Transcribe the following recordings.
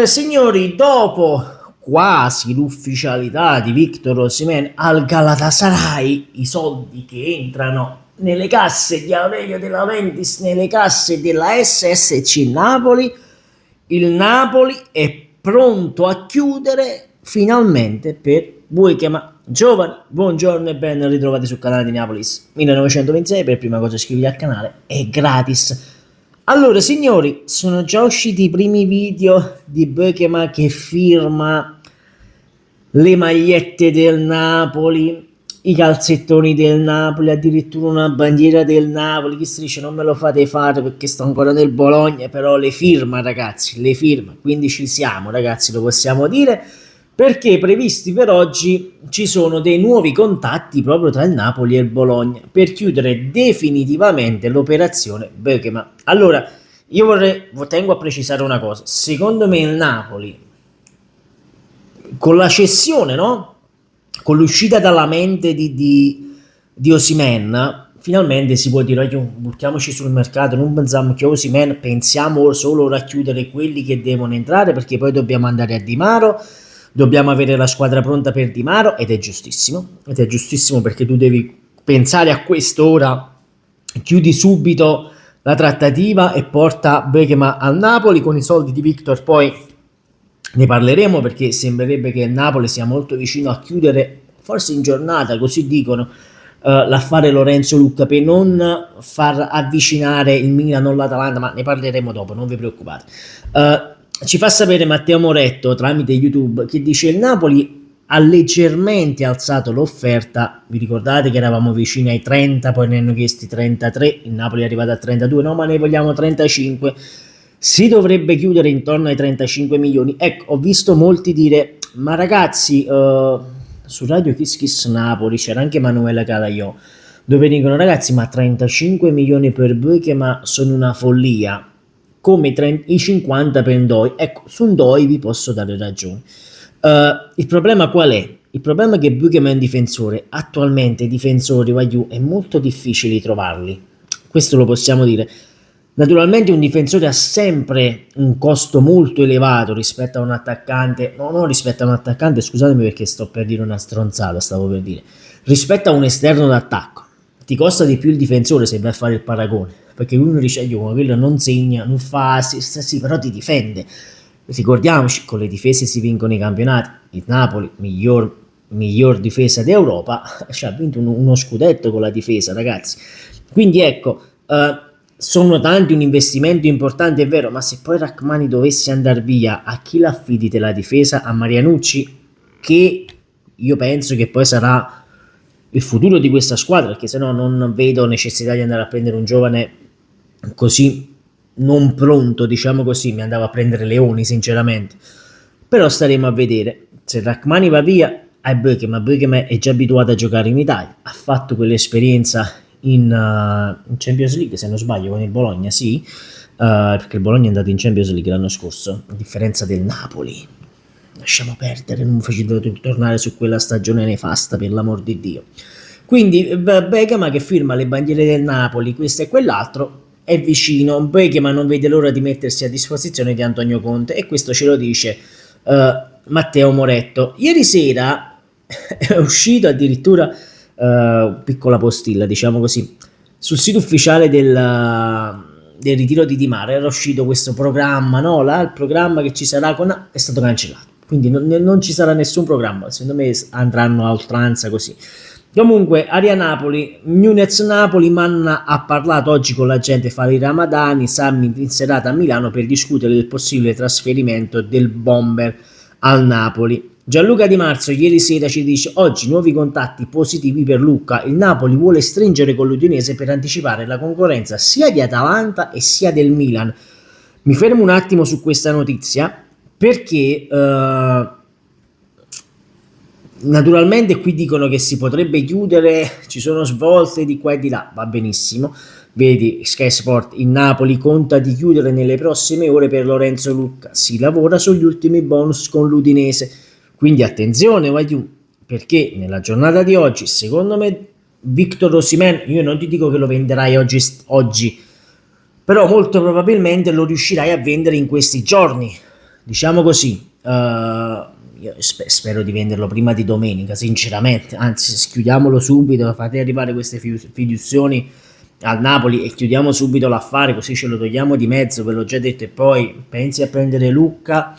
Signori, dopo quasi l'ufficialità di Victor Osimhen al Galatasaray, i soldi che entrano nelle casse di Aurelio De Laurentiis, nelle casse della SSC Napoli, il Napoli è pronto a chiudere finalmente per Buikema. Giovani, buongiorno e ben ritrovati sul canale di Neapolis 1926. Per prima cosa iscriviti al canale, è gratis. Allora, signori, sono già usciti i primi video di Buikema che firma le magliette del Napoli, i calzettoni del Napoli, addirittura una bandiera del Napoli. Chi si dice non me lo fate fare perché sto ancora nel Bologna, però le firma, ragazzi, le firma. Quindi ci siamo, ragazzi, lo possiamo dire, perché previsti per oggi ci sono dei nuovi contatti proprio tra il Napoli e il Bologna per chiudere definitivamente l'operazione Buikema. Allora, tengo a precisare una cosa: secondo me il Napoli, con la cessione, no? Con l'uscita dalla mente di Osimhen, finalmente si può dire: buttiamoci sul mercato, non pensiamo che Osimhen, pensiamo solo a chiudere quelli che devono entrare, perché poi dobbiamo andare a Di Maro, dobbiamo avere la squadra pronta per Di Maro, ed è giustissimo perché tu devi pensare a quest'ora, chiudi subito la trattativa e porta Buikema al Napoli con i soldi di Victor. Poi ne parleremo, perché sembrerebbe che il Napoli sia molto vicino a chiudere, forse in giornata, così dicono, l'affare Lorenzo Lucca, per non far avvicinare il Milan o l'Atalanta, ma ne parleremo dopo, non vi preoccupate. Ci fa sapere Matteo Moretto tramite YouTube che dice: il Napoli ha leggermente alzato l'offerta. Vi ricordate che eravamo vicini ai 30, poi ne hanno chiesti 33, il Napoli è arrivato a 32, no ma ne vogliamo 35, si dovrebbe chiudere intorno ai 35 milioni. Ecco, ho visto molti dire: ma ragazzi, su Radio Kiss Kiss Napoli c'era anche Emanuele Calaiò, dove dicono: ragazzi, ma 35 milioni per Buikema sono una follia, come i 50 per Ndoi. Ecco, su Ndoi vi posso dare ragione. Il problema qual è? Il problema è che Buikema è un difensore. Attualmente i difensori è molto difficile trovarli, questo lo possiamo dire. Naturalmente un difensore ha sempre un costo molto elevato rispetto a un attaccante, no, non rispetto a un attaccante, scusatemi perché sto per dire una stronzata, stavo per dire, rispetto a un esterno d'attacco. Ti costa di più il difensore se vai a fare il paragone, perché uno dice: quello non segna, non fa assist, sì, però ti difende. Ricordiamoci, con le difese si vincono i campionati. Il Napoli, miglior difesa d'Europa, ci ha vinto uno scudetto con la difesa, ragazzi. Quindi ecco, sono tanti, un investimento importante, è vero, ma se poi Rachmani dovesse andare via, a chi l'affidi la difesa? A Marianucci, che io penso che poi sarà il futuro di questa squadra, perché se no non vedo necessità di andare a prendere un giovane così non pronto, diciamo così. Mi andavo a prendere Leoni sinceramente, però staremo a vedere. Se Rachmani va via, è Buikema è già abituato a giocare in Italia, ha fatto quell'esperienza in Champions League, se non sbaglio, con il Bologna, sì, perché il Bologna è andato in Champions League l'anno scorso, a differenza del Napoli. Lasciamo perdere, non mi facendo tornare su quella stagione nefasta, per l'amor di Dio. Quindi Buikema che firma le bandiere del Napoli, questo e quell'altro, è vicino. Buikema non vede l'ora di mettersi a disposizione di Antonio Conte, e questo ce lo dice Matteo Moretto. Ieri sera è uscito addirittura piccola postilla, diciamo così, sul sito ufficiale del ritiro di Di Maro era uscito questo programma, no? Il programma che ci sarà è stato cancellato, quindi non ci sarà nessun programma. Secondo me andranno a oltranza così. Comunque, Aria Napoli, Nunez Napoli, Manna ha parlato oggi con l'agente Fali Ramadani, Sammy in serata a Milano per discutere del possibile trasferimento del bomber al Napoli. Gianluca Di Marzo ieri sera ci dice: oggi nuovi contatti positivi per Lucca, il Napoli vuole stringere con l'Udinese per anticipare la concorrenza sia di Atalanta e sia del Milan. Mi fermo un attimo su questa notizia, perché naturalmente qui dicono che si potrebbe chiudere, ci sono svolte di qua e di là, va benissimo. Vedi Sky Sport: il Napoli conta di chiudere nelle prossime ore per Lorenzo Lucca, si lavora sugli ultimi bonus con l'Udinese. Quindi attenzione, perché nella giornata di oggi, secondo me, Victor Osimhen, io non ti dico che lo venderai oggi, però molto probabilmente lo riuscirai a vendere in questi giorni. diciamo così, io spero di venderlo prima di domenica, sinceramente, anzi chiudiamolo subito, fate arrivare queste fiduzioni al Napoli e chiudiamo subito l'affare, così ce lo togliamo di mezzo, ve l'ho già detto, e poi pensi a prendere Lucca.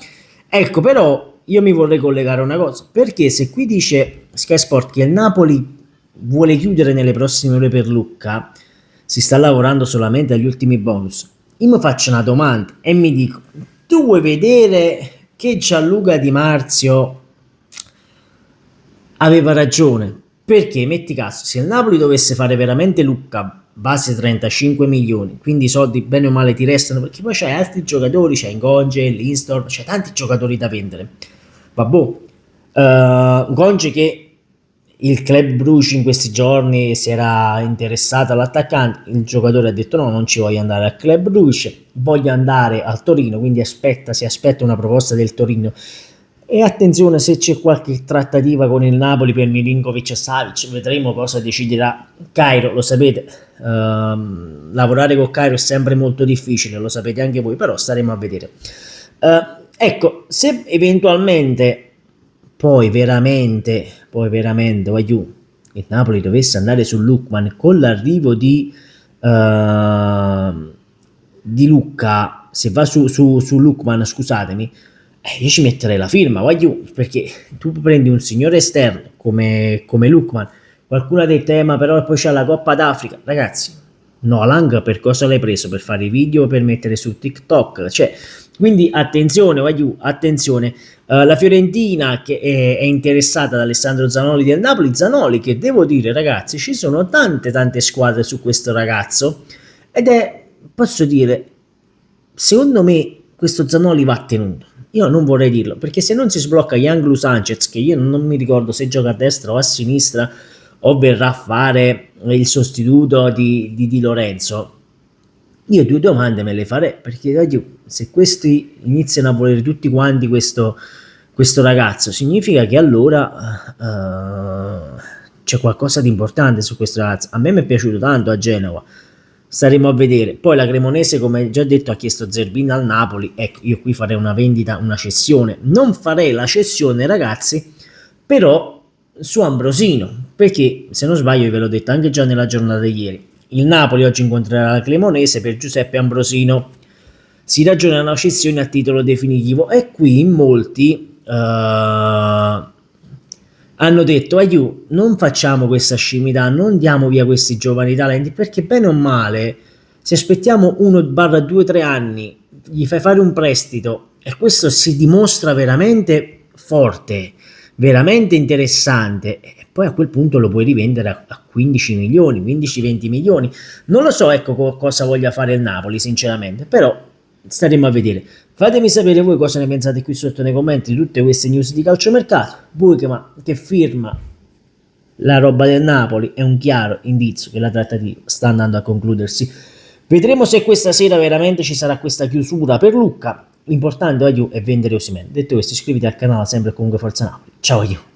Ecco, però io mi vorrei collegare a una cosa, perché se qui dice Sky Sport che il Napoli vuole chiudere nelle prossime ore per Lucca, si sta lavorando solamente agli ultimi bonus, io mi faccio una domanda e mi dico, tu vuoi vedere che Gianluca Di Marzio aveva ragione? Perché, metti caso, se il Napoli dovesse fare veramente Lucca base 35 milioni, quindi i soldi bene o male ti restano, perché poi c'hai altri giocatori, c'hai Ngonge, l'Instorm, c'hai tanti giocatori da vendere. Vabbè, Ngonge che il club Bruges in questi giorni si era interessato all'attaccante, il giocatore ha detto no, non ci voglio andare al club Bruges, voglio andare al Torino, quindi si aspetta una proposta del Torino. E attenzione, se c'è qualche trattativa con il Napoli per Milinkovic e Savic, vedremo cosa deciderà Cairo, lo sapete, lavorare con Cairo è sempre molto difficile, lo sapete anche voi, però staremo a vedere. Ecco, se eventualmente poi veramente voglio, il Napoli dovesse andare su Lookman con l'arrivo di Lucca, se va su Lookman, scusatemi, io ci metterei la firma, voglio, perché tu prendi un signore esterno come Lookman, qualcuno ha detto ma però poi c'è la Coppa d'Africa, ragazzi, no, Lang per cosa l'hai preso? Per fare i video, per mettere su TikTok, cioè, quindi attenzione, voglio, attenzione. La Fiorentina che è interessata ad Alessandro Zanoli del Napoli, Zanoli che devo dire ragazzi ci sono tante squadre su questo ragazzo ed è, posso dire, secondo me questo Zanoli va tenuto. Io non vorrei dirlo perché se non si sblocca Yanglu Sanchez, che io non mi ricordo se gioca a destra o a sinistra o verrà a fare il sostituto di Lorenzo, io due domande me le farei, perché se questi iniziano a volere tutti quanti questo ragazzo, significa che allora c'è qualcosa di importante su questo ragazzo. A me mi è piaciuto tanto a Genova, staremo a vedere. Poi la Cremonese, come già detto, ha chiesto Zerbin al Napoli. Ecco, io qui farei una vendita, una cessione. Non farei la cessione, ragazzi, però su Ambrosino, perché se non sbaglio ve l'ho detto anche già nella giornata di ieri, il Napoli oggi incontrerà la Cremonese per Giuseppe Ambrosino, si ragiona una cessione a titolo definitivo e qui in molti hanno detto non facciamo questa scimità, non diamo via questi giovani talenti, perché bene o male se aspettiamo 1/2-3 anni gli fai fare un prestito e questo si dimostra veramente forte, veramente interessante, e poi a quel punto lo puoi rivendere a 15 milioni, 15-20 milioni. Non lo so, ecco cosa voglia fare il Napoli, sinceramente, però staremo a vedere. Fatemi sapere voi cosa ne pensate qui sotto nei commenti di tutte queste news di calciomercato. Voi che firma la roba del Napoli è un chiaro indizio che la trattativa sta andando a concludersi. Vedremo se questa sera veramente ci sarà questa chiusura per Lucca. L'importante è vendere Osimhen. Detto questo, iscriviti al canale, sempre comunque Forza Napoli. Ciao.